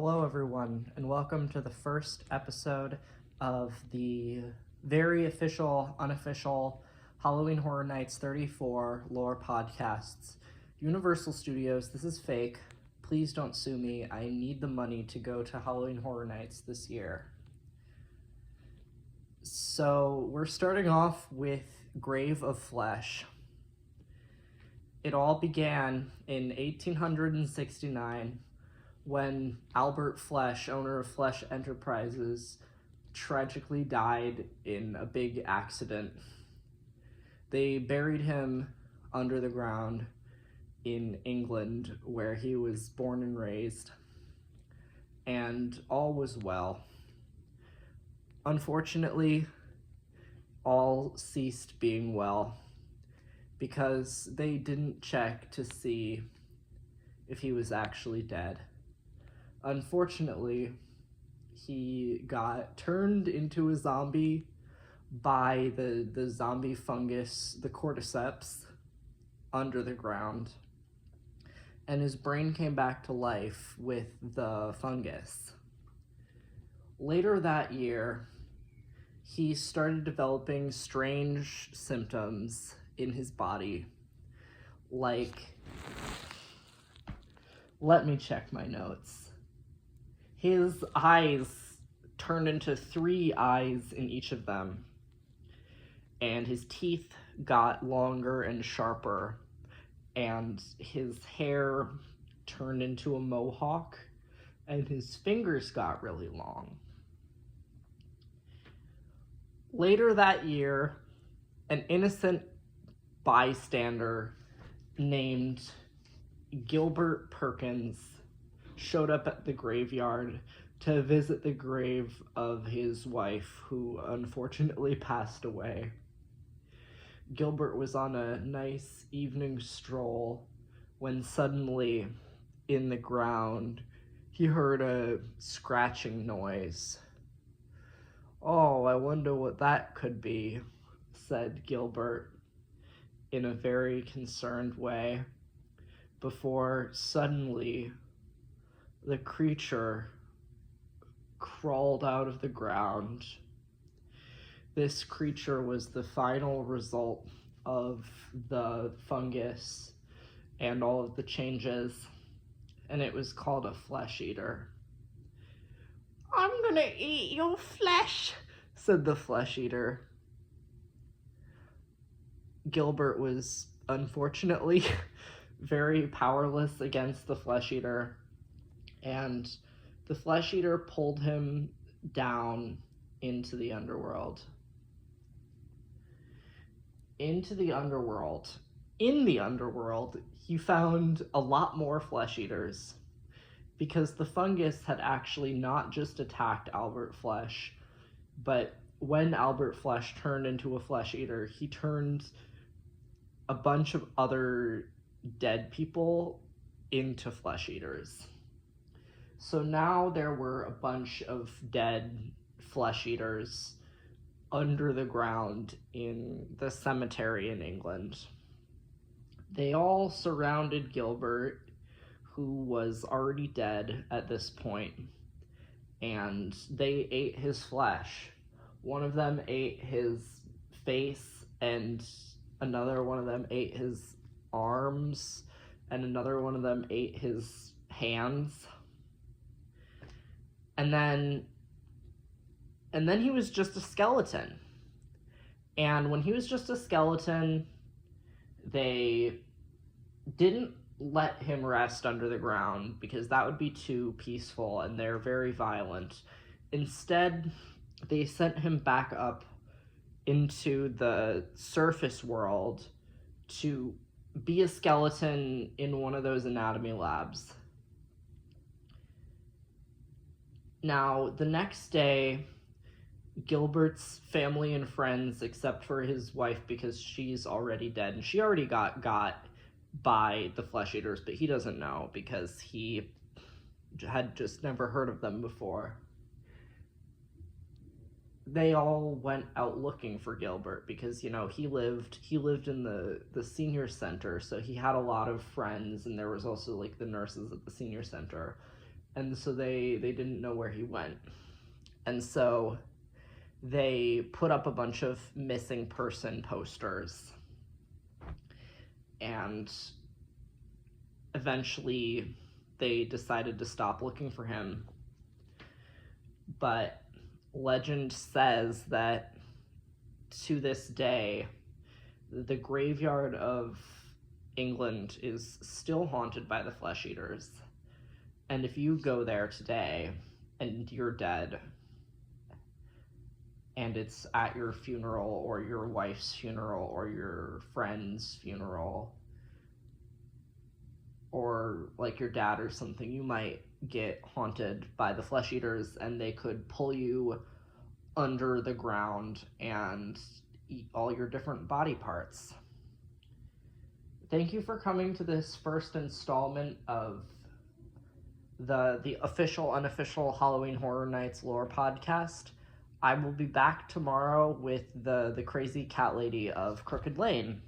Hello, everyone, and welcome to the first episode of the very official, unofficial Halloween Horror Nights 34 lore podcasts. Universal Studios, this is fake. Please don't sue me. I need the money to go to Halloween Horror Nights this year. So, we're starting off with Grave of Flesh. It all began in 1869 when Albert Flesh, owner of Flesh Enterprises, tragically died in a big accident. They buried him under the ground in England, where he was born and raised, and all was well. Unfortunately, all ceased being well because they didn't check to see if he was actually dead. Unfortunately, he got turned into a zombie by the zombie fungus, the cordyceps, under the ground, and his brain came back to life with the fungus. Later that year, he started developing strange symptoms in his body, like, let me check my notes. His eyes turned into 3 eyes in each of them, and his teeth got longer and sharper, and his hair turned into a mohawk, and his fingers got really long. Later that year, an innocent bystander named Gilbert Perkins showed up at the graveyard to visit the grave of his wife, who unfortunately passed away. Gilbert was on a nice evening stroll when suddenly, in the ground, he heard a scratching noise. "Oh, I wonder what that could be," said Gilbert in a very concerned way, before suddenly the creature crawled out of the ground. This creature was the final result of the fungus and all of the changes, and it was called a flesh eater. "I'm gonna eat your flesh," said the flesh eater. Gilbert was unfortunately very powerless against the flesh eater, and the flesh eater pulled him down into the underworld. In the underworld, he found a lot more flesh eaters, because the fungus had actually not just attacked Albert Flesh, but when Albert Flesh turned into a flesh eater, he turned a bunch of other dead people into flesh eaters. So now there were a bunch of dead flesh eaters under the ground in the cemetery in England. They all surrounded Gilbert, who was already dead at this point, and they ate his flesh. One of them ate his face, and another one of them ate his arms, and another one of them ate his hands. And then he was just a skeleton. And when he was just a skeleton, they didn't let him rest under the ground because that would be too peaceful, and they're very violent. Instead, they sent him back up into the surface world to be a skeleton in one of those anatomy labs. Now, the next day, Gilbert's family and friends, except for his wife because she's already dead, and she already got by the flesh eaters, but he doesn't know because he had just never heard of them before. They all went out looking for Gilbert because, you know, he lived in the senior center, so he had a lot of friends, and there was also like the nurses at the senior center. and so they didn't know where he went. And so they put up a bunch of missing person posters. And eventually they decided to stop looking for him. But legend says that to this day, the graveyard of England is still haunted by the flesh eaters. And if you go there today and you're dead, and it's at your funeral or your wife's funeral or your friend's funeral or like your dad or something, you might get haunted by the flesh eaters, and they could pull you under the ground and eat all your different body parts. Thank you for coming to this first installment of the official, unofficial Halloween Horror Nights lore podcast. I will be back tomorrow with the crazy cat lady of Crooked Lane.